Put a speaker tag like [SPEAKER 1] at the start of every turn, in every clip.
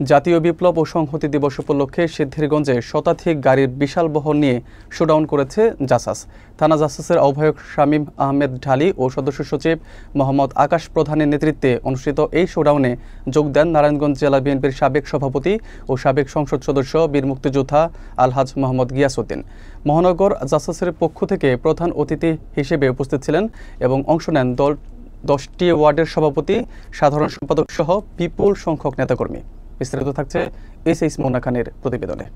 [SPEAKER 1] জাতীয় বিপ্লব ও সংহতি দিবস উপলক্ষে সিদ্ধিরগঞ্জে শতাধিক গাড়ির বিশাল বহর নিয়ে শোডাউন করেছে জাসাস। থানা জাসাসের আহ্বায়ক শামীম আহমেদ ঢালী ও সদস্য সচিব মোহাম্মদ আকাশ প্রধানের নেতৃত্বে অনুষ্ঠিত এই শোডাউনে যোগ দেন নারায়ণগঞ্জ জেলা বিএনপির সাবেক সভাপতি ও সাবেক সংসদ সদস্য বীর মুক্তিযোদ্ধা আলহাজ মোহাম্মদ গিয়াসউদ্দিন। মহানগর জাসাসের পক্ষ থেকে প্রধান অতিথি হিসেবে উপস্থিত ছিলেন এবং অংশ নেন 10টি ওয়ার্ডের সভাপতি, সাধারণ সম্পাদক সহ বিপুল সংখ্যক নেতাকর্মী। বিস্তারিত থাকছে এস মোনা খানের প্রতিবেদনে।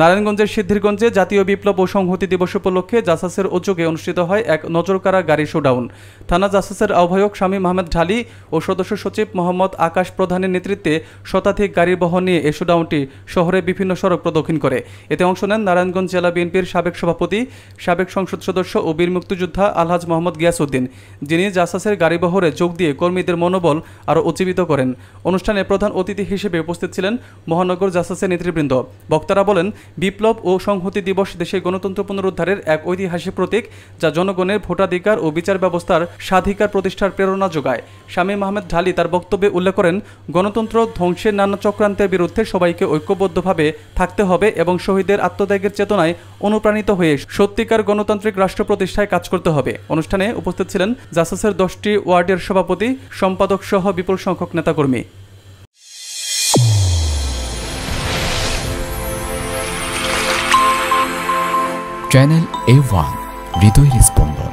[SPEAKER 1] নারায়ণগঞ্জের সিদ্ধিরগঞ্জে জাতীয় বিপ্লব ও সংহতি দিবস উপলক্ষে জাসাসের উদ্যোগে অনুষ্ঠিত হয় এক নজরকাড়া গাড়ি শোডাউন। থানা জাসাসের আহ্বায়ক শামীম আহমেদ ঢালী ও সদস্য সচিব মোহাম্মদ আকাশ প্রধানের নেতৃত্বে শতাধিক গাড়ির বহর নিয়ে এই শোডাউনটি শহরে বিভিন্ন সড়ক প্রদক্ষিণ করে। এতে অংশ নেন নারায়ণগঞ্জ জেলা বিএনপির সাবেক সভাপতি, সাবেক সংসদ সদস্য ও বীর মুক্তিযোদ্ধা আলহাজ মোহাম্মদ গিয়াসউদ্দিন, যিনি জাসাসের গাড়িবহরে যোগ দিয়ে কর্মীদের মনোবল আরও উজ্জীবিত করেন। অনুষ্ঠানে প্রধান অতিথি হিসেবে উপস্থিত ছিলেন মহানগর জাসাসের নেতৃবৃন্দ। বক্তারা বলেন, বিপ্লব ও সংহতি দিবস দেশের গণতন্ত্র পুনরুদ্ধারের এক ঐতিহাসিক প্রতীক, যা জনগণের ভোটাধিকার ও বিচার ব্যবস্থার স্বাধিকার প্রতিষ্ঠার প্রেরণা যোগায়। শামীম আহমেদ ঢালী তার বক্তব্যে উল্লেখ করেন, গণতন্ত্র ধ্বংসের নানা চক্রান্তের বিরুদ্ধে সবাইকে ঐক্যবদ্ধভাবে থাকতে হবে এবং শহীদের আত্মত্যাগের চেতনায় অনুপ্রাণিত হয়ে সত্যিকার গণতান্ত্রিক রাষ্ট্র প্রতিষ্ঠায় কাজ করতে হবে। অনুষ্ঠানে উপস্থিত ছিলেন জাসাসের 10টি ওয়ার্ডের সভাপতি, সম্পাদক সহ বিপুল সংখ্যক নেতাকর্মী।
[SPEAKER 2] চ্যানেল A1 হৃদয়ের স্পন্দন।